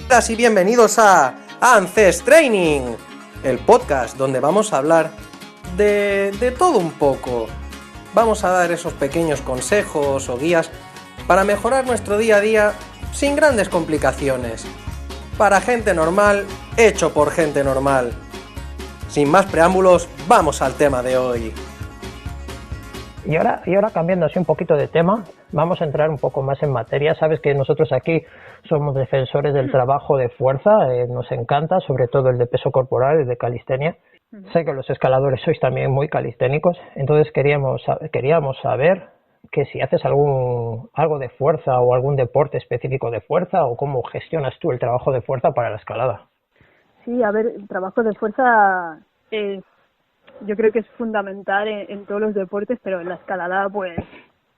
Bienvenidas y bienvenidos a Ancest Training, el podcast donde vamos a hablar de todo un poco. Vamos a dar esos pequeños consejos o guías para mejorar nuestro día a día sin grandes complicaciones. Para gente normal, hecho por gente normal. Sin más preámbulos, vamos al tema de hoy. Y ahora cambiando así un poquito de tema, vamos a entrar un poco más en materia. Sabes que nosotros aquí somos defensores del trabajo de fuerza, nos encanta, sobre todo el de peso corporal, el de calistenia. Sé que los escaladores sois también muy calisténicos, entonces queríamos saber que si haces algo de fuerza o algún deporte específico de fuerza o cómo gestionas tú el trabajo de fuerza para la escalada. Sí, a ver, el trabajo de fuerza yo creo que es fundamental en todos los deportes, pero en la escalada pues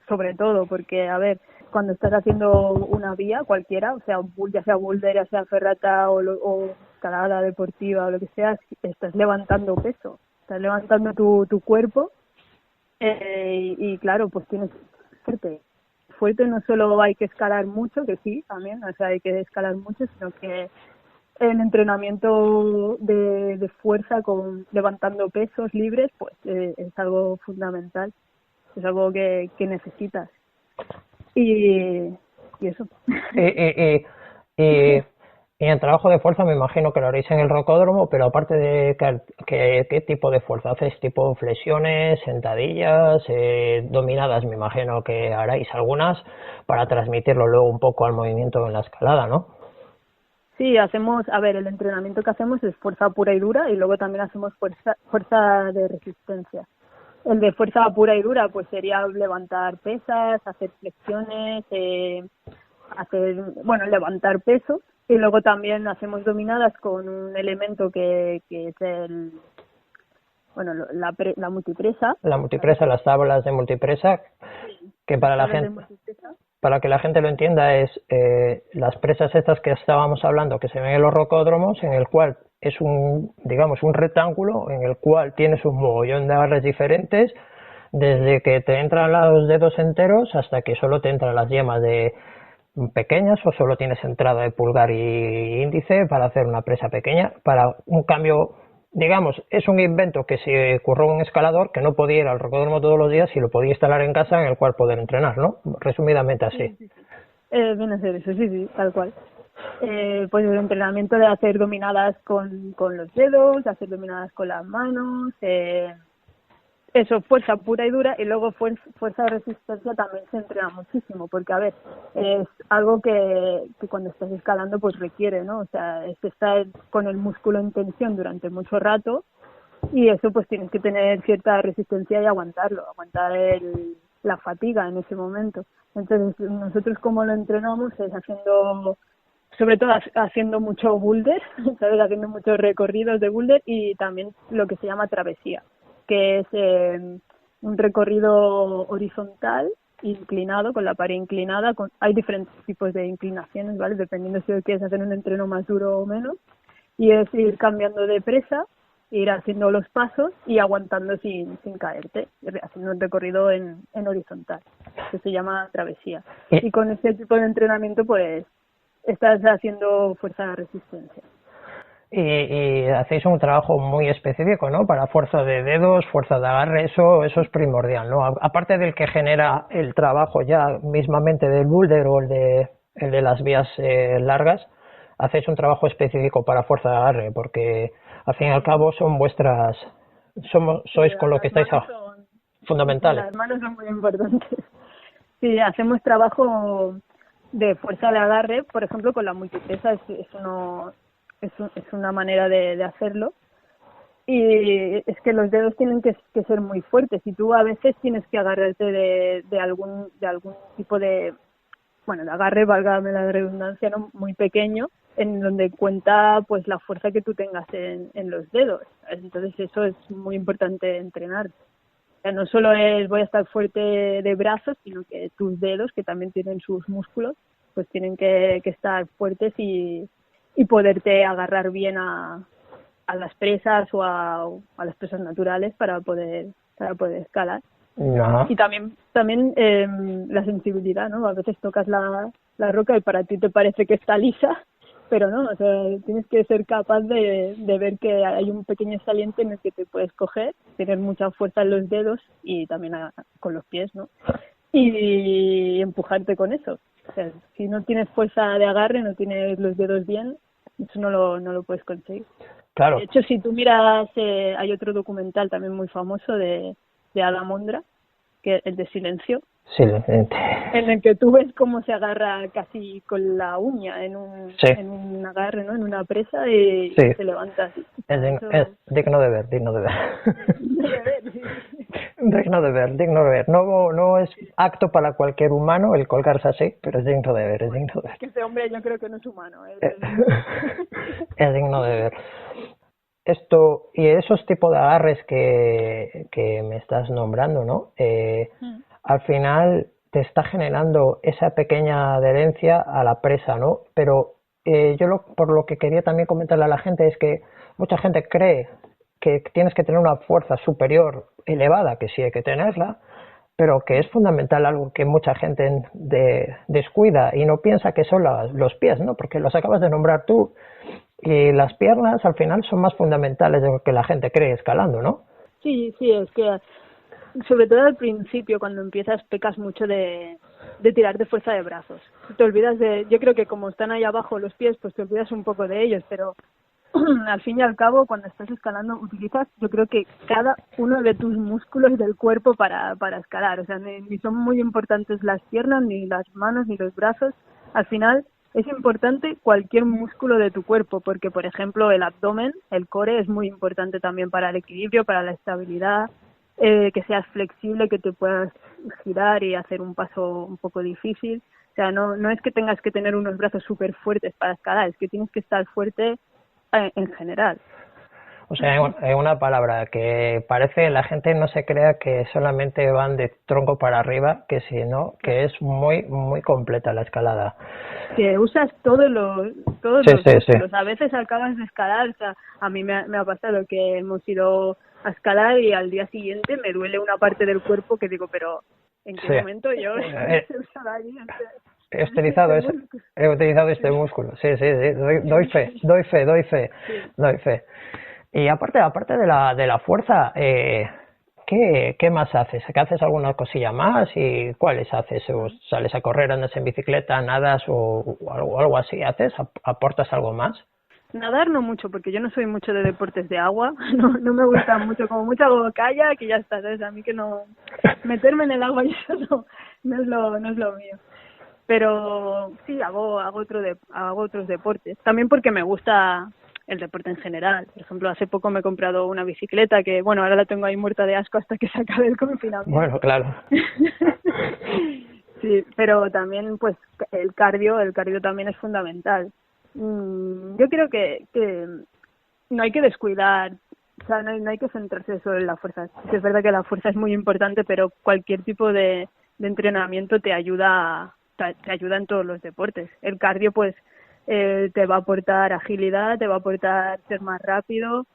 sobre todo, porque a ver, cuando estás haciendo una vía cualquiera, o sea, ya sea boulder, ya sea ferrata o escalada deportiva o lo que sea, estás levantando peso, estás levantando tu cuerpo y claro, pues tienes fuerte no solo hay que escalar mucho, que sí, también, o sea, hay que escalar mucho, sino que el entrenamiento de fuerza con levantando pesos libres pues es algo fundamental, es algo que necesitas y eso. Y en el trabajo de fuerza me imagino que lo haréis en el rocódromo, pero aparte de ¿qué tipo de fuerza hacéis? ¿Tipo flexiones, sentadillas, dominadas? Me imagino que haréis algunas para transmitirlo luego un poco al movimiento en la escalada, ¿no? Sí, a ver, el entrenamiento que hacemos es fuerza pura y dura y luego también hacemos fuerza de resistencia. El de fuerza pura y dura pues sería levantar pesas, hacer flexiones, levantar peso y luego también hacemos dominadas con un elemento que es la multipresa. La multipresa, las tablas de multipresa, que para la gente, para que la gente lo entienda, es las presas estas que estábamos hablando que se ven en los rocódromos, en el cual es un rectángulo en el cual tienes un mogollón de agarres diferentes, desde que te entran los dedos enteros hasta que solo te entran las yemas de pequeñas o solo tienes entrada de pulgar y índice para hacer una presa pequeña, para un cambio. Digamos, es un invento que se ocurrió un escalador que no podía ir al rocódromo todos los días y lo podía instalar en casa en el cual poder entrenar, ¿no? Resumidamente así. Sí. Viene a ser eso, sí, tal cual. Pues el entrenamiento de hacer dominadas con los dedos, hacer dominadas con las manos, eso, fuerza pura y dura, y luego fuerza de resistencia también se entrena muchísimo, porque a ver, es algo que cuando estás escalando pues requiere, ¿no? O sea, es estar con el músculo en tensión durante mucho rato y eso pues tienes que tener cierta resistencia y aguantar la fatiga en ese momento. Entonces nosotros como lo entrenamos es sobre todo haciendo mucho boulder, ¿sabes? Haciendo muchos recorridos de boulder y también lo que se llama travesía, que es un recorrido horizontal inclinado, con la pared inclinada. Hay diferentes tipos de inclinaciones, ¿vale? Dependiendo si quieres hacer un entreno más duro o menos. Y es ir cambiando de presa, ir haciendo los pasos y aguantando sin caerte, haciendo un recorrido en horizontal, que se llama travesía. Y con este tipo de entrenamiento, pues, estás haciendo fuerza de resistencia. Y hacéis un trabajo muy específico, ¿no? Para fuerza de dedos, fuerza de agarre, eso es primordial, ¿no? Aparte del que genera el trabajo ya mismamente del boulder o el de las vías largas, hacéis un trabajo específico para fuerza de agarre, porque al fin y al cabo sois con lo que estáis fundamentales. Las manos son muy importantes. Sí, hacemos trabajo de fuerza de agarre, por ejemplo, con la multipresa es una manera de hacerlo, y es que los dedos tienen que ser muy fuertes y tú a veces tienes que agarrarte de algún tipo de agarre, válgame la redundancia, ¿no? Muy pequeño, en donde cuenta pues la fuerza que tú tengas en los dedos. Entonces eso es muy importante entrenar. O sea, no solo voy a estar fuerte de brazos, sino que tus dedos, que también tienen sus músculos, pues tienen que estar fuertes y poderte agarrar bien a las presas o a las presas naturales para poder escalar. Ajá. Y también la sensibilidad, ¿no? A veces tocas la roca y para ti te parece que está lisa pero no, o sea, tienes que ser capaz de ver que hay un pequeño saliente en el que te puedes coger, tener mucha fuerza en los dedos y también con los pies, ¿no? Y empujarte con eso. O sea, si no tienes fuerza de agarre, no tienes los dedos bien, eso no lo puedes conseguir. Claro. De hecho, si tú miras, hay otro documental también muy famoso de Ada Mondra, que es el de Silencio, Sí, en el que tú ves cómo se agarra casi con la uña en un agarre, ¿no? En una presa y sí. se levanta así. Es digno de ver, digno de ver. Digno de ver, digno de ver. No es apto para cualquier humano el colgarse así, pero es digno de ver, es digno de ver. Es que ese hombre yo creo que no es humano. Es digno de ver. Esto, y esos tipos de agarres que me estás nombrando, ¿no? Al final te está generando esa pequeña adherencia a la presa, ¿no? Pero por lo que quería también comentarle a la gente es que mucha gente cree que tienes que tener una fuerza superior elevada, que sí hay que tenerla, pero que es fundamental, algo que mucha gente descuida y no piensa, que son los pies, ¿no? Porque los acabas de nombrar tú, y las piernas al final son más fundamentales de lo que la gente cree escalando, ¿no? Sí, es que sobre todo al principio, cuando empiezas, pecas mucho de tirar de fuerza de brazos. Te olvidas yo creo que como están ahí abajo los pies, pues te olvidas un poco de ellos, pero al fin y al cabo, cuando estás escalando, utilizas, yo creo que cada uno de tus músculos del cuerpo para escalar. O sea, ni son muy importantes las piernas, ni las manos, ni los brazos. Al final, es importante cualquier músculo de tu cuerpo, porque, por ejemplo, el abdomen, el core, es muy importante también para el equilibrio, para la estabilidad, que seas flexible, que te puedas girar y hacer un paso un poco difícil. O sea, no es que tengas que tener unos brazos súper fuertes para escalar, es que tienes que estar fuerte en general. O sea, en una palabra, que parece, la gente no se crea que solamente van de tronco para arriba, que sino que es muy, muy completa la escalada. Que usas todos los músculos. Sí. A veces acabas de escalar, o sea, a mí me ha pasado que hemos ido a escalar y al día siguiente me duele una parte del cuerpo que digo, pero ¿en qué momento yo he utilizado este músculo? Sí, doy fe. Y aparte de la fuerza, ¿qué más haces? ¿Que haces alguna cosilla más? ¿Y cuáles haces? ¿O sales a correr, andas en bicicleta, nadas o algo así haces? ¿Aportas algo más? Nadar no mucho, porque yo no soy mucho de deportes de agua, no me gusta mucho, como mucho hago kayak y ya está, ¿sabes? A mí que no, meterme en el agua y eso no es lo mío. Pero sí, hago otros deportes, también porque me gusta el deporte en general. Por ejemplo, hace poco me he comprado una bicicleta que, bueno, ahora la tengo ahí muerta de asco hasta que se acabe el confinamiento. Bueno, claro. Sí, pero también, pues, el cardio también es fundamental. Yo creo que no hay que descuidar, o sea, no hay que centrarse solo en la fuerza. Es verdad que la fuerza es muy importante, pero cualquier tipo de entrenamiento te ayuda en todos los deportes. El cardio, pues, te va a aportar agilidad, te va a aportar ser más rápido,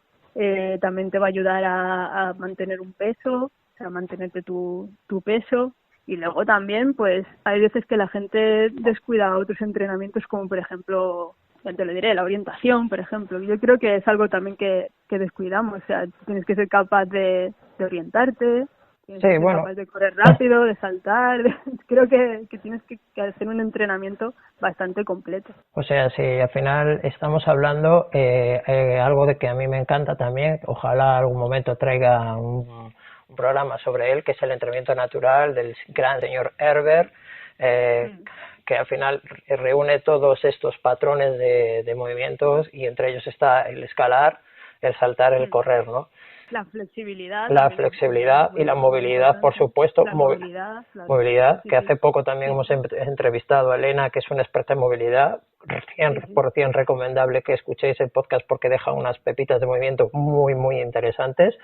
también te va a ayudar a mantener un peso, o sea, mantenerte tu peso. Y luego también, pues, hay veces que la gente descuida otros entrenamientos, como por ejemplo, ya te lo diré, la orientación, por ejemplo. Yo creo que es algo también que descuidamos. O sea, tienes que ser capaz de orientarte, tienes que ser capaz de correr rápido, de saltar. Creo que tienes que hacer un entrenamiento bastante completo. O sea, si al final estamos hablando algo de que a mí me encanta también, ojalá algún momento traiga un programa sobre él, que es el entrenamiento natural del gran señor Herbert, que al final reúne todos estos patrones de movimientos, y entre ellos está el escalar, el saltar, el correr, ¿no? La flexibilidad y la movilidad, por supuesto. La movilidad, claro. Movilidad, que hace poco también hemos entrevistado a Elena, que es una experta en movilidad. 100% recomendable que escuchéis el podcast, porque deja unas pepitas de movimiento muy, muy interesantes.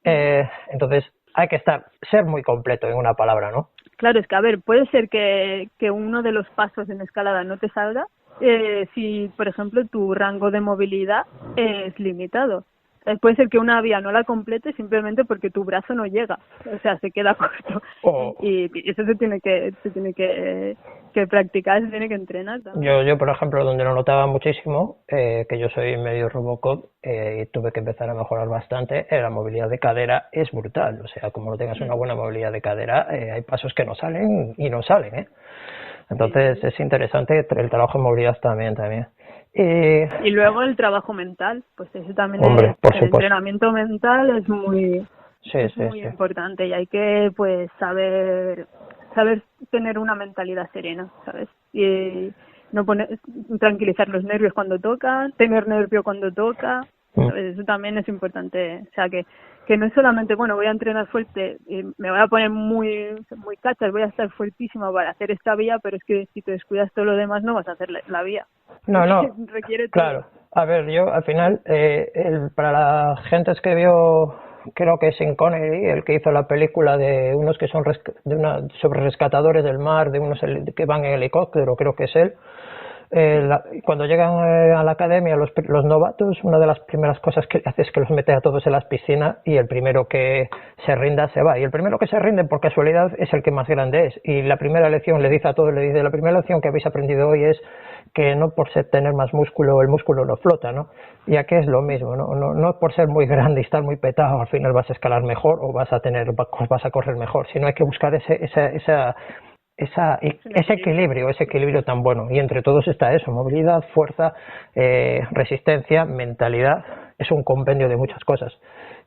Entonces hay que ser muy completo, en una palabra, ¿no? Claro, es que, a ver, puede ser que uno de los pasos en escalada no te salga si, por ejemplo, tu rango de movilidad es limitado. puede ser que una vía no la complete simplemente porque tu brazo no llega, o sea, se queda corto. Y eso se tiene que practicar, se tiene que entrenar también. Yo, por ejemplo, donde lo notaba muchísimo, que yo soy medio Robocop y tuve que empezar a mejorar bastante, la movilidad de cadera es brutal. O sea, como no tengas una buena movilidad de cadera, hay pasos que no salen y no salen, ¿eh? Entonces es interesante el trabajo en movilidad también. Y luego el trabajo mental, pues eso también Hombre, por el supuesto. entrenamiento mental es muy Sí. importante y hay que pues saber tener una mentalidad serena, ¿sabes? Y no tranquilizar los nervios cuando toca, tener nervio cuando toca, ¿sabes? Eso también es importante, o sea que no es solamente, bueno, voy a entrenar fuerte y me voy a poner muy cachas, voy a estar fuertísima para hacer esta vía, pero es que si te descuidas todo lo demás no vas a hacer la vía. No, Requiere claro. todo. A ver, yo al final, para la gente que vio, creo que es Sean Connery, el que hizo la película de unos que son sobre rescatadores del mar, de unos que van en helicóptero, creo que es él. Cuando llegan a la academia los novatos, una de las primeras cosas que hace es que los mete a todos en las piscinas y el primero que se rinda se va. Y el primero que se rinde por casualidad es el que más grande es. Y la primera lección le dice a todos, la primera lección que habéis aprendido hoy es que no por tener más músculo, el músculo no flota, ¿no? Y aquí es lo mismo, no por ser muy grande y estar muy petado al final vas a escalar mejor o vas a correr mejor, sino hay que buscar ese equilibrio tan bueno, y entre todos está eso: movilidad, fuerza, resistencia, mentalidad. Es un compendio de muchas cosas.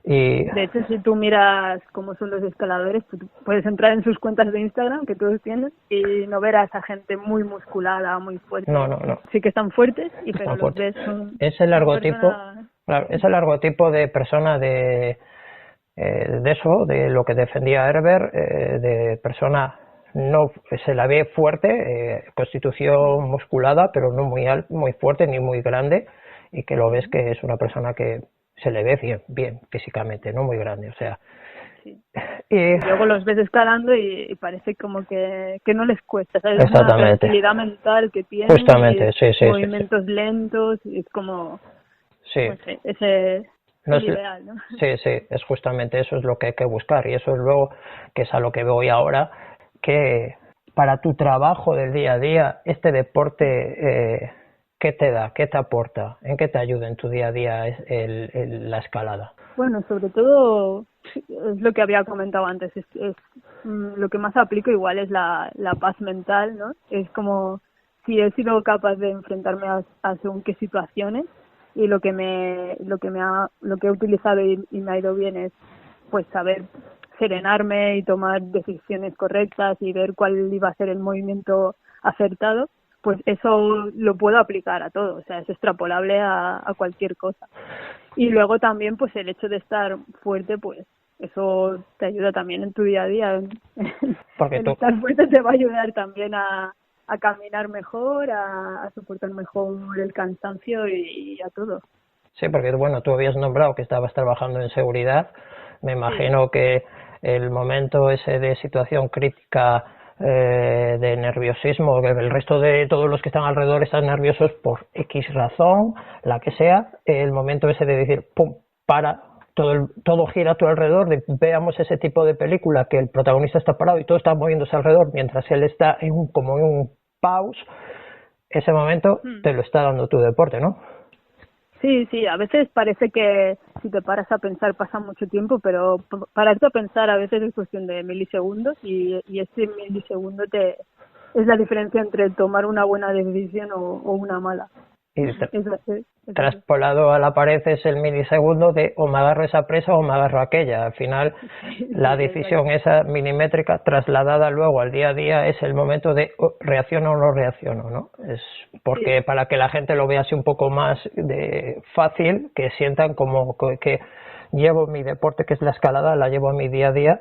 Y de hecho, si tú miras cómo son los escaladores, tú puedes entrar en sus cuentas de Instagram, que todos tienen, y no verás a gente muy musculada, muy fuerte. No. Sí que están fuertes, Están pero fuertes. los ves son Es el largotipo, personas... claro, es el largotipo de persona de eso, de lo que defendía Herbert, de persona no se la ve fuerte, constitución musculada, pero no muy fuerte ni muy grande, y que lo ves que es una persona que se le ve bien físicamente, no muy grande, o sea. Sí. Y luego los ves escalando y parece como que no les cuesta, ¿sabes? Es una exactamente. tranquilidad mental que tienen, Justamente, sí. movimientos lentos, y es como, sí. No sé, ese es el ideal, ¿no? Sí, es justamente eso, es lo que hay que buscar, y eso es luego, que es a lo que voy ahora, que para tu trabajo del día a día, este deporte, ¿qué te da? ¿Qué te aporta? ¿En qué te ayuda en tu día a día la escalada? Bueno, sobre todo es lo que había comentado antes, lo que más aplico igual es la paz mental, ¿no? Es como si he sido capaz de enfrentarme a según qué situaciones, y lo que he utilizado y me ha ido bien es pues saber serenarme y tomar decisiones correctas y ver cuál iba a ser el movimiento acertado, pues eso lo puedo aplicar a todo, o sea, es extrapolable a cualquier cosa. Y luego también pues el hecho de estar fuerte, pues eso te ayuda también en tu día a día. Porque estar fuerte te va a ayudar también a caminar mejor, a soportar mejor el cansancio y a todo. Sí, porque bueno, tú habías nombrado que estabas trabajando en seguridad. Me imagino que el momento ese de situación crítica, de nerviosismo, que el resto de todos los que están alrededor están nerviosos por X razón, la que sea, el momento ese de decir, pum, para, todo gira a tu alrededor, veamos ese tipo de película que el protagonista está parado y todo está moviéndose alrededor mientras él está como en un pause. Ese momento te lo está dando tu deporte, ¿no? Sí, a veces parece que si te paras a pensar pasa mucho tiempo, pero pararte a pensar a veces es cuestión de milisegundos, y ese milisegundo es la diferencia entre tomar una buena decisión o una mala. Y traspolado a la pared es el milisegundo de o me agarro esa presa o me agarro aquella. Al final, la decisión esa milimétrica trasladada luego al día a día es el momento de reacciono o no reacciono, ¿no? Es porque para que la gente lo vea así un poco más fácil, que sientan como que llevo mi deporte, que es la escalada, la llevo a mi día a día,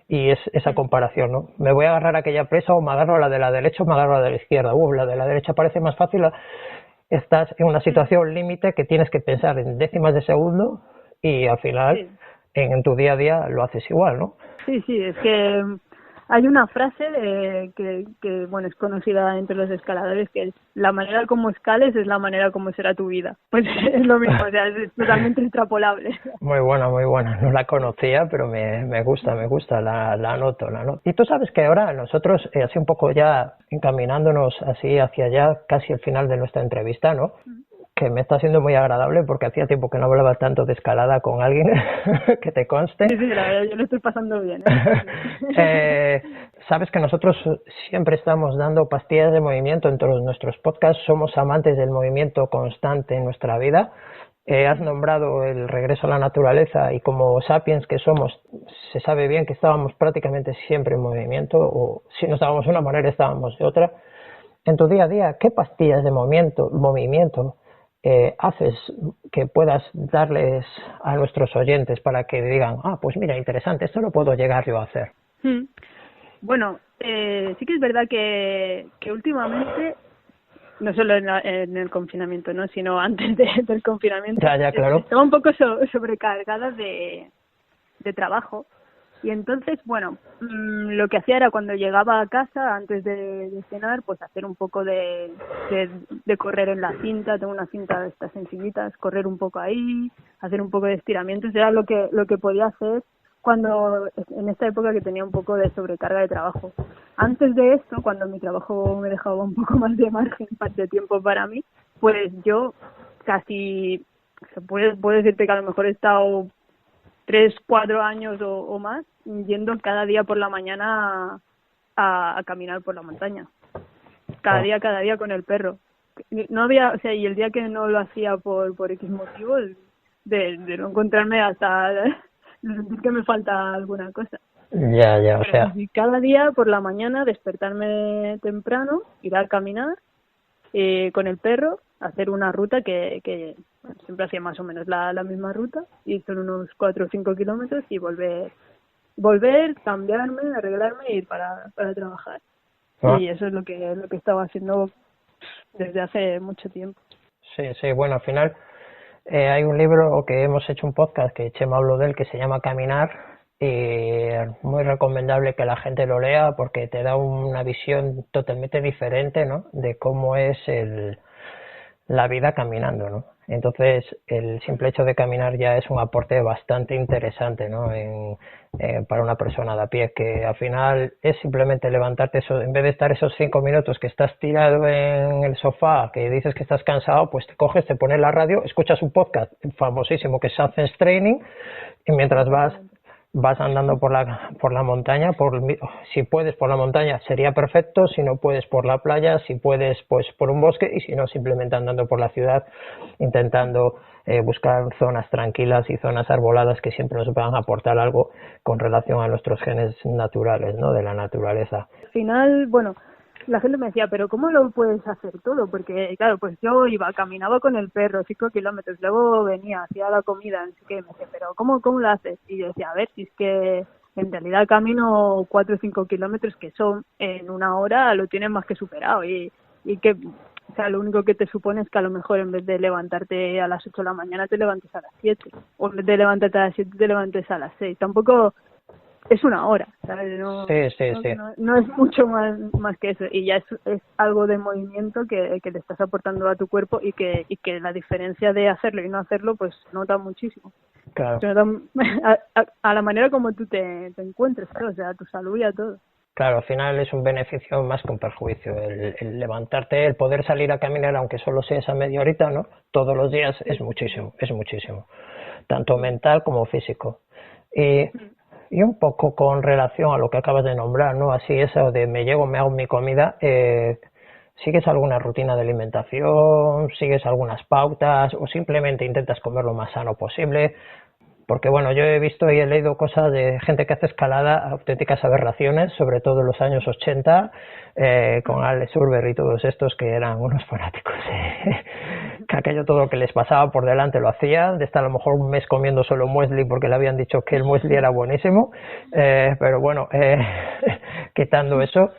y es esa comparación, ¿no? Me voy a agarrar a aquella presa o me agarro a la de la derecha o me agarro a la de la izquierda. La de la derecha parece más fácil. Estás en una situación límite que tienes que pensar en décimas de segundo, y al final en tu día a día lo haces igual, ¿no? Sí, es que Hay una frase que bueno, es conocida entre los escaladores, que es: la manera como escales es la manera como será tu vida. Pues es lo mismo, o sea, es totalmente extrapolable. Muy buena, muy buena. No la conocía, pero me gusta, la anoto, la anoto. Y tú sabes que ahora nosotros, así un poco ya encaminándonos así hacia allá, casi el final de nuestra entrevista, ¿no? Que me está siendo muy agradable porque hacía tiempo que no hablaba tanto de escalada con alguien, que te conste. Sí, la verdad, yo lo estoy pasando bien. Sabes que nosotros siempre estamos dando pastillas de movimiento en todos nuestros podcasts, somos amantes del movimiento constante en nuestra vida. Has nombrado el regreso a la naturaleza y como sapiens que somos, se sabe bien que estábamos prácticamente siempre en movimiento, o si no estábamos de una manera, estábamos de otra. En tu día a día, ¿qué pastillas de movimiento haces que puedas darles a nuestros oyentes para que digan, pues mira, interesante, esto lo puedo llegar yo a hacer? Bueno, sí que es verdad que últimamente, no solo en el confinamiento, ¿no?, sino antes del confinamiento, Ya, claro. estaba un poco sobrecargada de trabajo. Y entonces, bueno, lo que hacía era, cuando llegaba a casa, antes de cenar, pues hacer un poco de correr en la cinta. Tengo una cinta de estas sencillitas, correr un poco ahí, hacer un poco de estiramientos. Era lo que podía hacer en esta época que tenía un poco de sobrecarga de trabajo. Antes de esto, cuando mi trabajo me dejaba un poco más de margen de tiempo para mí, pues yo casi, puedo decirte que a lo mejor he estado 3-4 años o más yendo cada día por la mañana a caminar por la montaña. Cada día con el perro. No había, o sea, y el día que no lo hacía por X motivos, de no encontrarme hasta de sentir que me falta alguna cosa. Ya, o sea. Y cada día por la mañana despertarme temprano, ir a caminar con el perro, hacer una ruta que bueno, siempre hacía más o menos la misma ruta, y son unos 4 o 5 kilómetros, y volver, cambiarme, arreglarme e ir para trabajar. Y eso es lo que estaba haciendo desde hace mucho tiempo. Sí, bueno, al final hay un libro que hemos hecho un podcast que Chema habló de él, que se llama Caminar, y muy recomendable que la gente lo lea porque te da una visión totalmente diferente, ¿no?, de cómo es la vida caminando, ¿no? Entonces, el simple hecho de caminar ya es un aporte bastante interesante, ¿no?, para una persona de a pie, que al final es simplemente levantarte, en vez de estar esos 5 minutos que estás tirado en el sofá, que dices que estás cansado, pues te coges, te pones la radio, escuchas un podcast famosísimo que es Athens Training, y mientras vas andando por la montaña, si puedes por la montaña sería perfecto, si no puedes por la playa, si puedes pues por un bosque, y si no simplemente andando por la ciudad intentando buscar zonas tranquilas y zonas arboladas que siempre nos van a aportar algo con relación a nuestros genes naturales, ¿no?, de la naturaleza. Al final, bueno, la gente me decía, pero ¿cómo lo puedes hacer todo? Porque, claro, pues yo caminaba con el perro 5 kilómetros, luego venía, hacía la comida, así que me decía, pero ¿cómo lo haces? Y yo decía, a ver, si es que en realidad camino 4 o 5 kilómetros que son en una hora, lo tienes más que superado, y que, o sea, lo único que te supone es que a lo mejor en vez de levantarte a las 8 de la mañana te levantes a las 7, o en vez de levantarte a las 7 te levantes a las 6. Tampoco es una hora, ¿sabes? Sí. No es mucho más que eso, y ya es algo de movimiento que le estás aportando a tu cuerpo, y que la diferencia de hacerlo y no hacerlo pues nota muchísimo. Claro. Se nota a la manera como tú te encuentres, ¿no? O sea, a tu salud y a todo. Claro, al final es un beneficio más que un perjuicio. El levantarte, el poder salir a caminar, aunque solo sea esa media horita, ¿no?, todos los días, es muchísimo, tanto mental como físico. Y un poco con relación a lo que acabas de nombrar, ¿no?, así eso de me hago mi comida, ¿sigues alguna rutina de alimentación? ¿Sigues algunas pautas? ¿O simplemente intentas comer lo más sano posible? Porque bueno, yo he visto y he leído cosas de gente que hace escalada, auténticas aberraciones, sobre todo en los años 80, con Alex Urber y todos estos que eran unos fanáticos, que aquello todo lo que les pasaba por delante lo hacían, de estar a lo mejor un mes comiendo solo muesli porque le habían dicho que el muesli era buenísimo, pero bueno, quitando eso,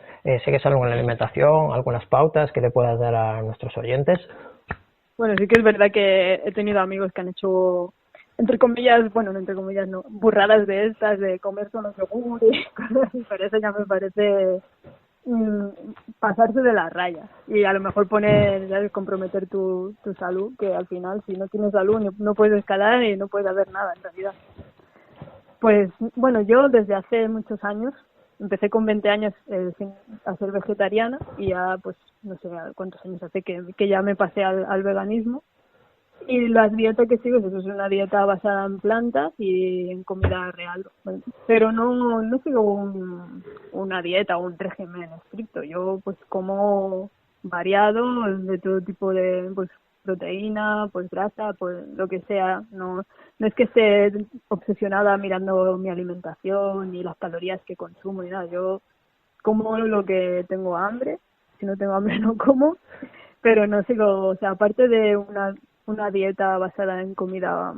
¿sigues algo en la alimentación, algunas pautas que le puedas dar a nuestros oyentes? Bueno, sí que es verdad que he tenido amigos que han hecho entre comillas, bueno, no entre comillas, no, burradas de estas, de comer solo yogur y cosas así, pero eso ya me parece pasarse de la raya y a lo mejor poner, ¿sabes? Comprometer tu salud, que al final si no tienes salud no puedes escalar y no puedes hacer nada en realidad. Pues bueno, yo desde hace muchos años, empecé con 20 años a ser vegetariana y ya pues no sé cuántos años hace que ya me pasé al veganismo. Y la dieta que sigo es una dieta basada en plantas y en comida real. Bueno, pero no sigo una dieta o un régimen estricto. Yo pues como variado de todo tipo de pues proteína, pues grasa, pues lo que sea. No es que esté obsesionada mirando mi alimentación ni las calorías que consumo ni nada. Yo como lo que tengo hambre. Si no tengo hambre no como. Pero no sigo, o sea, aparte de una dieta basada en comida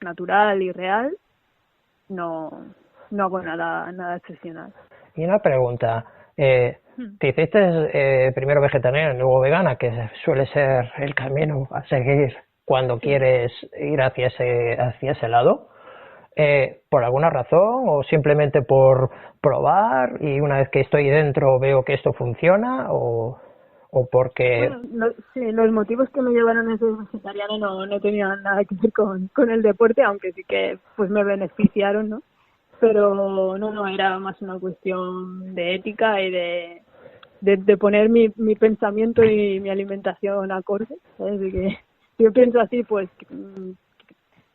natural y real, no hago nada excepcional. Y una pregunta, te hiciste primero vegetariana y luego vegana, que suele ser el camino a seguir cuando quieres ir hacia ese lado. ¿Por alguna razón o simplemente por probar y una vez que estoy dentro veo que esto funciona o porque... Bueno, sí, los motivos que me llevaron a ser vegetariana no tenían nada que ver con el deporte, aunque sí que pues me beneficiaron, ¿no? Pero no, era más una cuestión de ética y de poner mi pensamiento y mi alimentación acorde, ¿sabes? De que si yo pienso así, pues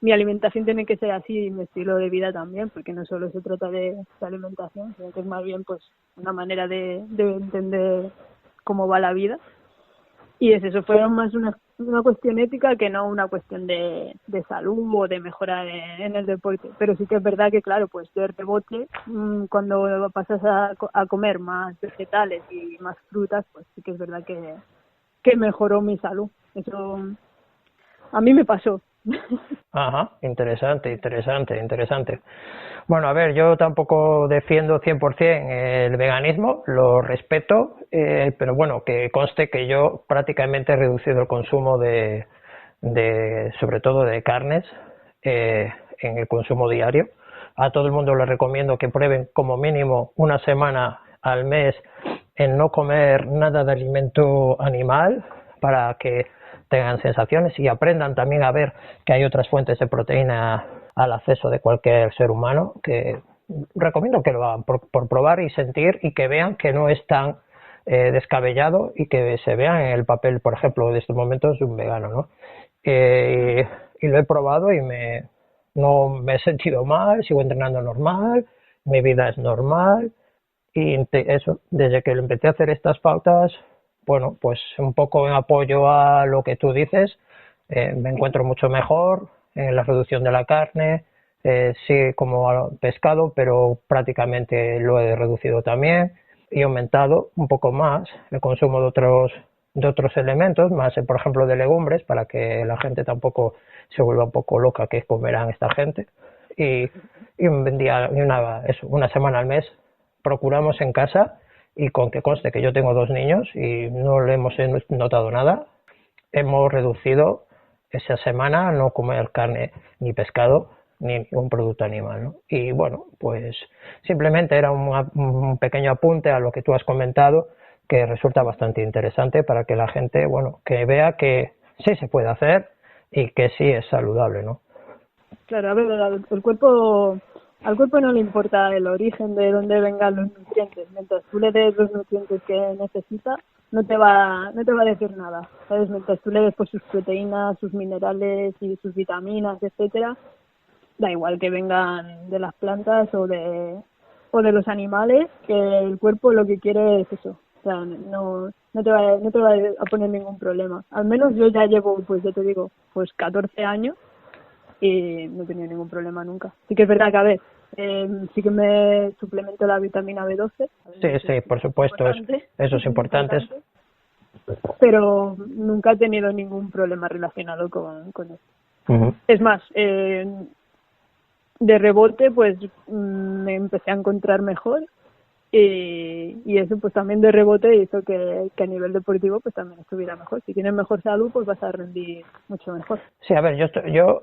mi alimentación tiene que ser así y mi estilo de vida también, porque no solo se trata de alimentación, sino que es más bien pues una manera de entender cómo va la vida. Y eso fue más una cuestión ética que no una cuestión de salud o de mejora en el deporte. Pero sí que es verdad que, claro, pues de rebote, cuando pasas a comer más vegetales y más frutas, pues sí que es verdad que mejoró mi salud. Eso a mí me pasó. Ajá, interesante. Bueno, a ver, yo tampoco defiendo 100% el veganismo, lo respeto, pero bueno, que conste que yo prácticamente he reducido el consumo sobre todo de carnes, en el consumo diario. A todo el mundo les recomiendo que prueben como mínimo una semana al mes en no comer nada de alimento animal para que tengan sensaciones y aprendan también a ver que hay otras fuentes de proteína al acceso de cualquier ser humano, que recomiendo que lo hagan por probar y sentir y que vean que no es tan descabellado y que se vean en el papel, por ejemplo, de estos momentos de un vegano, ¿no? Y lo he probado y no me he sentido mal, sigo entrenando normal, mi vida es normal y eso, desde que empecé a hacer estas pautas, bueno, pues un poco en apoyo a lo que tú dices, me encuentro mucho mejor en la reducción de la carne, sí como pescado, pero prácticamente lo he reducido también y he aumentado un poco más el consumo de otros elementos, más por ejemplo de legumbres, para que la gente tampoco se vuelva un poco loca que comerán esta gente. Y un día, una semana al mes procuramos en casa, y con que conste que yo tengo 2 niños y no le hemos notado nada, hemos reducido esa semana no comer carne ni pescado ni ningún producto animal, ¿no? Y bueno, pues simplemente era un pequeño apunte a lo que tú has comentado, que resulta bastante interesante para que la gente, bueno, que vea que sí se puede hacer y que sí es saludable, ¿no? Claro, a ver, al cuerpo no le importa el origen de dónde vengan los nutrientes. Mientras tú le des los nutrientes que necesita, no te va a decir nada, ¿sabes? Mientras tú le des pues sus proteínas, sus minerales y sus vitaminas, etcétera, da igual que vengan de las plantas o de los animales, que el cuerpo lo que quiere es eso. O sea, no te va a poner ningún problema. Al menos yo ya llevo, pues ya te digo, pues 14 años y no he tenido ningún problema nunca. Sí que es verdad que, a ver, sí que me suplemento la vitamina B12. Sí, por supuesto, eso es importante. Pero nunca he tenido ningún problema relacionado con eso. Uh-huh. Es más, de rebote, pues me empecé a encontrar mejor y eso pues también de rebote hizo que a nivel deportivo pues también estuviera mejor. Si tienes mejor salud pues vas a rendir mucho mejor. Sí, a ver, yo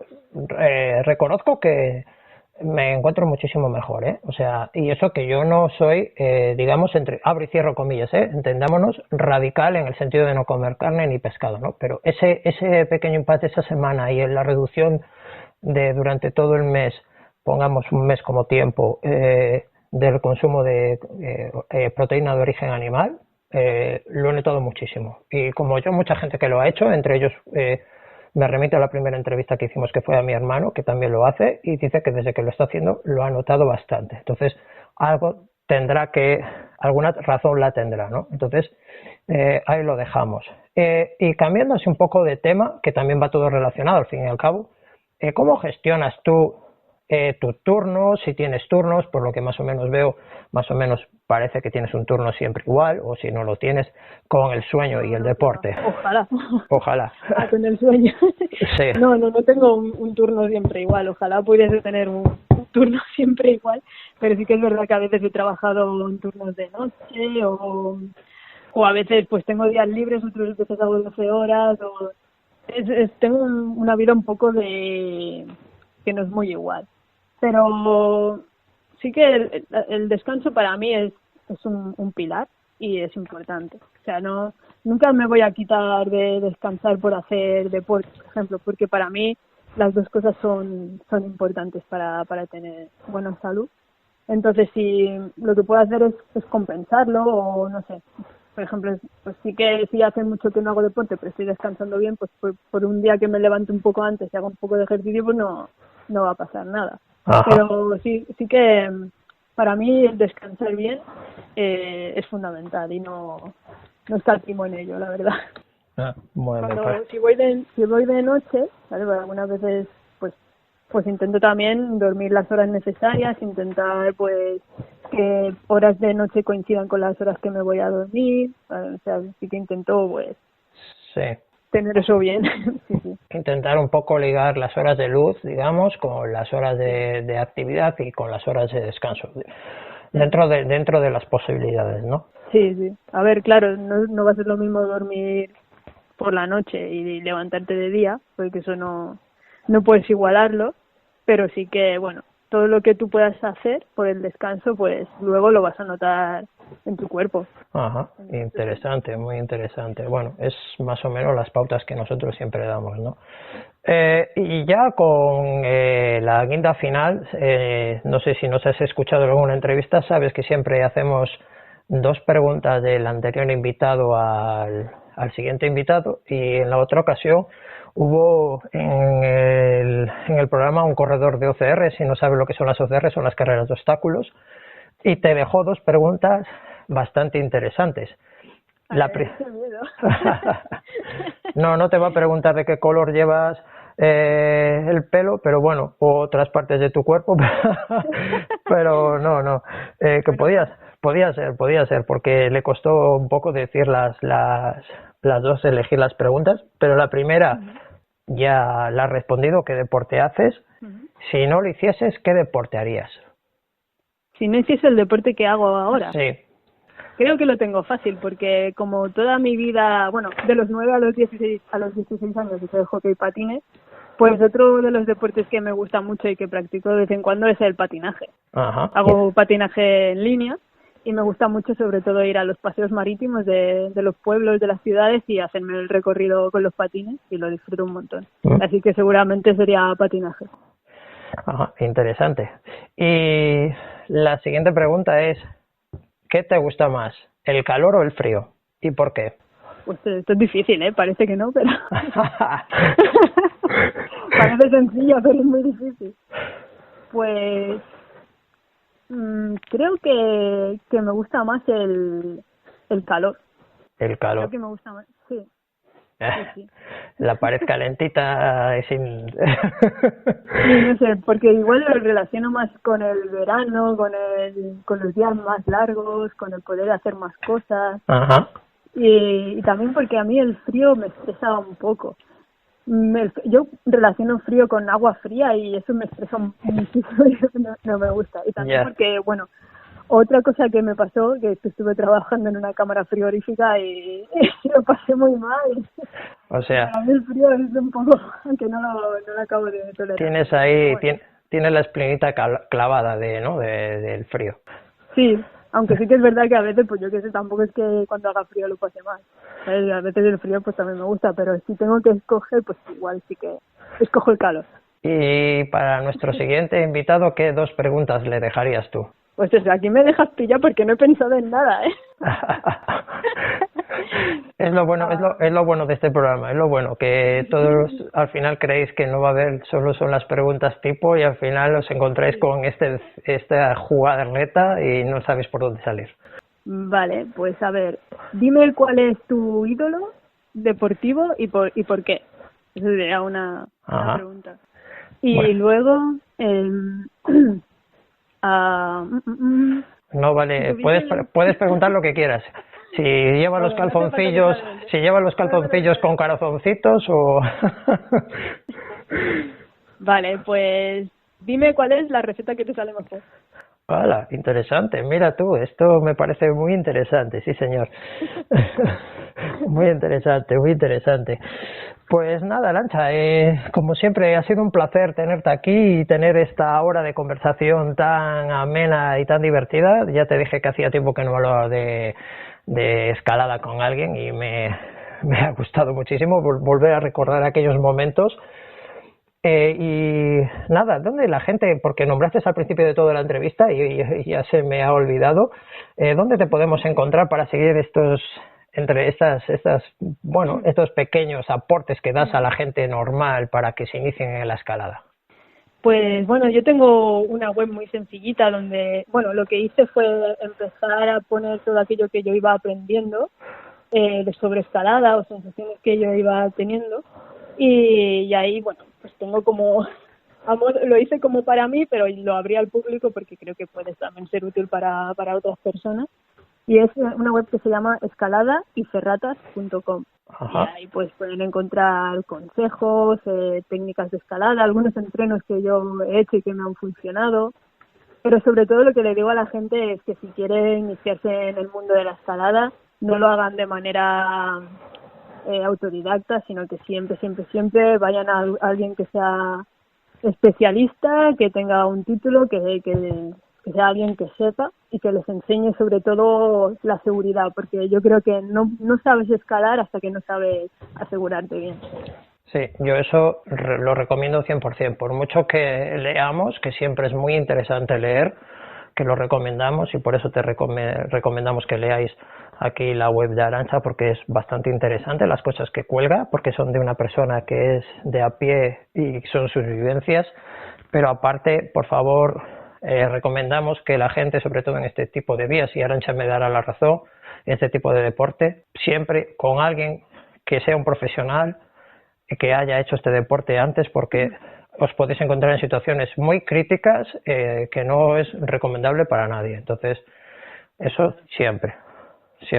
reconozco que me encuentro muchísimo mejor, ¿eh? O sea, y eso que yo no soy, digamos, abro y cierro comillas, entendámonos, radical en el sentido de no comer carne ni pescado, ¿no? Pero ese pequeño impacto esa semana y en la reducción de durante todo el mes, pongamos un mes como tiempo, del consumo de proteína de origen animal, lo he notado muchísimo. Y como yo, mucha gente que lo ha hecho, entre ellos me remite a la primera entrevista que hicimos, que fue a mi hermano, que también lo hace, y dice que desde que lo está haciendo lo ha notado bastante. Entonces, alguna razón la tendrá, ¿no? Entonces, ahí lo dejamos. Y cambiando así un poco de tema, que también va todo relacionado al fin y al cabo, ¿cómo gestionas tú tus turnos? Si tienes turnos, por lo que más o menos veo, más o menos parece que tienes un turno siempre igual, o si no lo tienes, con el sueño y el deporte. Ojalá. Ojalá. Con el sueño. Sí. No tengo un turno siempre igual. Ojalá pudiese tener un turno siempre igual, pero sí que es verdad que a veces he trabajado en turnos de noche o a veces pues tengo días libres, otras veces hago 12 horas tengo una vida un poco de que no es muy igual. Pero sí que el descanso para mí es un pilar y es importante. O sea, nunca me voy a quitar de descansar por hacer deporte, por ejemplo, porque para mí las dos cosas son importantes para tener buena salud. Entonces, si lo que puedo hacer es compensarlo o no sé, por ejemplo, pues sí que si hace mucho que no hago deporte, pero estoy descansando bien, pues por un día que me levante un poco antes y haga un poco de ejercicio, pues no va a pasar nada. Ajá. Pero sí que para mí el descansar bien es fundamental y no escatimo en ello, la verdad. Bueno, Si voy de noche, ¿vale? Bueno, algunas veces pues intento también dormir las horas necesarias, intentar pues que horas de noche coincidan con las horas que me voy a dormir, ¿vale? O sea, sí que intento pues sí, tener eso bien. Sí. Intentar un poco ligar las horas de luz, digamos, con las horas de actividad y con las horas de descanso, dentro de las posibilidades, ¿no? Sí. A ver, claro, no va a ser lo mismo dormir por la noche y levantarte de día, porque eso no puedes igualarlo, pero sí que, bueno, todo lo que tú puedas hacer por el descanso, pues luego lo vas a notar en tu cuerpo. Ajá, interesante, muy interesante. Bueno, es más o menos las pautas que nosotros siempre damos, ¿no? Y ya con la guinda final, no sé si nos has escuchado en alguna entrevista, sabes que siempre hacemos 2 preguntas del anterior invitado al siguiente invitado, y en la otra ocasión hubo en el programa un corredor de OCR. Si no sabes lo que son las OCR, son las carreras de obstáculos, y te dejó 2 preguntas bastante interesantes. No te va a preguntar de qué color llevas el pelo, pero bueno, o otras partes de tu cuerpo, pero no, que podía ser, porque le costó un poco decir las 2, elegir las preguntas, pero la primera ya la has respondido: ¿qué deporte haces? Si no lo hicieses, ¿qué deporte harías? Si no hiciese el deporte que hago ahora. Sí. Creo que lo tengo fácil, porque como toda mi vida, bueno, de los 9 a los 16 años hice hockey y patines, pues otro de los deportes que me gusta mucho y que practico de vez en cuando es el patinaje. Ajá. Hago patinaje en línea y me gusta mucho sobre todo ir a los paseos marítimos de los pueblos, de las ciudades, y hacerme el recorrido con los patines, y lo disfruto un montón. Así que seguramente sería patinaje. Ajá, interesante. Y la siguiente pregunta es: ¿qué te gusta más, el calor o el frío? ¿Y por qué? Pues esto es difícil, parece que no, pero parece sencillo, pero es muy difícil. Pues creo que me gusta más el calor. El calor. Creo que me gusta más, sí. Sí. La pared calentita es Sí, no sé, porque igual lo relaciono más con el verano, con los días más largos, con el poder hacer más cosas. Ajá. Y también porque a mí el frío me estresa un poco. Yo relaciono frío con agua fría y eso me estresa muchísimo y no me gusta. Y también porque, bueno, Otra cosa que me pasó, que estuve trabajando en una cámara frigorífica y lo pasé muy mal. O sea, A mí el frío es un poco, aunque no lo acabo de tolerar. tienes ahí, tienes la espinita clavada del frío. Sí, aunque sí que es verdad que a veces, pues yo qué sé, tampoco es que cuando haga frío lo pase mal. A veces el frío pues también me gusta, pero si tengo que escoger, pues igual sí que escojo el calor. Y para nuestro siguiente invitado, ¿qué 2 preguntas le dejarías tú? Pues eso, aquí me dejas pillar porque no he pensado en nada, ¿eh? Es lo bueno de este programa, es lo bueno, que todos al final creéis que no va a haber, solo son las preguntas tipo y al final os encontráis con esta jugarreta y no sabéis por dónde salir. Vale, pues a ver, dime cuál es tu ídolo deportivo y por qué. Esa sería una pregunta. Y bueno. Luego, no vale, puedes preguntar lo que quieras. Si lleva los calzoncillos, con corazoncitos o... Vale, pues dime cuál es la receta que te sale mejor. ¡Hala! Interesante. Mira tú, esto me parece muy interesante, sí señor. Muy interesante, muy interesante. Pues nada, Arantxa, como siempre ha sido un placer tenerte aquí y tener esta hora de conversación tan amena y tan divertida. Ya te dije que hacía tiempo que no hablaba de escalada con alguien y me ha gustado muchísimo volver a recordar aquellos momentos. Y nada, ¿dónde la gente, porque nombraste al principio de toda la entrevista y ya se me ha olvidado, ¿dónde te podemos encontrar para seguir estos pequeños aportes que das a la gente normal para que se inicien en la escalada? Pues bueno, yo tengo una web muy sencillita donde, bueno, lo que hice fue empezar a poner todo aquello que yo iba aprendiendo sobre escalada o sensaciones que yo iba teniendo y ahí, bueno, pues tengo como, lo hice como para mí, pero lo abrí al público porque creo que puede también ser útil para otras personas. Y es una web que se llama escaladayferratas.com. Y ahí pues pueden encontrar consejos, técnicas de escalada, algunos entrenos que yo he hecho y que me han funcionado. Pero sobre todo lo que le digo a la gente es que si quieren iniciarse en el mundo de la escalada, no lo hagan de manera autodidacta, sino que siempre vayan a alguien que sea especialista, que tenga un título, que sea alguien que sepa y que les enseñe sobre todo la seguridad, porque yo creo que no sabes escalar hasta que no sabes asegurarte bien. Sí, yo eso lo recomiendo 100%, por mucho que leamos, que siempre es muy interesante leer, que lo recomendamos y por eso te recomendamos que leáis aquí la web de Arantxa porque es bastante interesante las cosas que cuelga, porque son de una persona que es de a pie y son sus vivencias, pero aparte, por favor, recomendamos que la gente, sobre todo en este tipo de vías, y Arantxa me dará la razón, en este tipo de deporte, siempre con alguien que sea un profesional, que haya hecho este deporte antes, porque os podéis encontrar en situaciones muy críticas que no es recomendable para nadie. Entonces, eso siempre. Sí,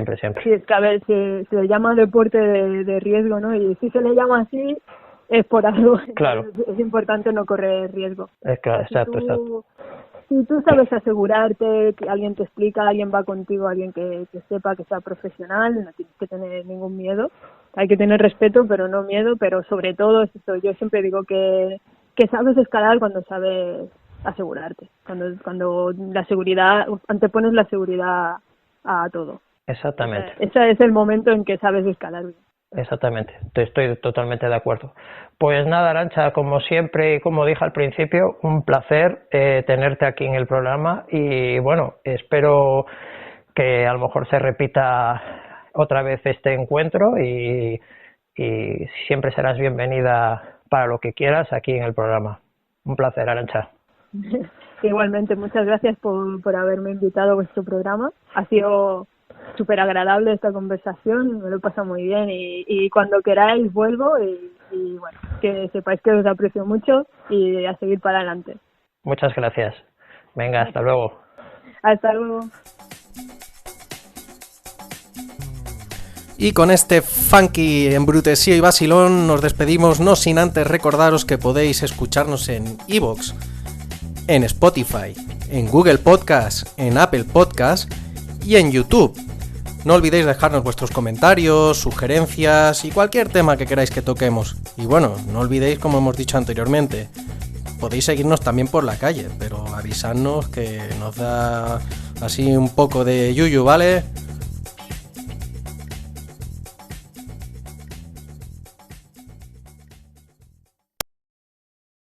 es que a ver, se le llama deporte de riesgo, ¿no? Y si se le llama así, es por algo. Claro. Es importante no correr riesgo. Claro, exacto. Si tú sabes asegurarte, que alguien te explica, alguien va contigo, alguien que sepa, que sea profesional, no tienes que tener ningún miedo. Hay que tener respeto, pero no miedo, pero sobre todo es eso. Yo siempre digo que sabes escalar cuando sabes asegurarte, cuando la seguridad, antepones la seguridad a todo. Exactamente. Ese es el momento en que sabes escalar bien. Exactamente, estoy totalmente de acuerdo. Pues nada, Arantxa, como siempre y como dije al principio, un placer tenerte aquí en el programa y bueno, espero que a lo mejor se repita otra vez este encuentro y siempre serás bienvenida para lo que quieras aquí en el programa. Un placer, Arantxa. Igualmente, muchas gracias por haberme invitado a vuestro programa. Ha sido súper agradable esta conversación, me lo he pasado muy bien y cuando queráis vuelvo y bueno, que sepáis que os aprecio mucho y a seguir para adelante. Muchas gracias. Venga, hasta luego. Hasta luego. Y con este funky embrutesío y vacilón nos despedimos, no sin antes recordaros que podéis escucharnos en iVoox, en Spotify, en Google Podcast, en Apple Podcast y en YouTube. No olvidéis dejarnos vuestros comentarios, sugerencias y cualquier tema que queráis que toquemos. Y bueno, no olvidéis, como hemos dicho anteriormente, podéis seguirnos también por la calle, pero avisadnos que nos da así un poco de yuyu, ¿vale?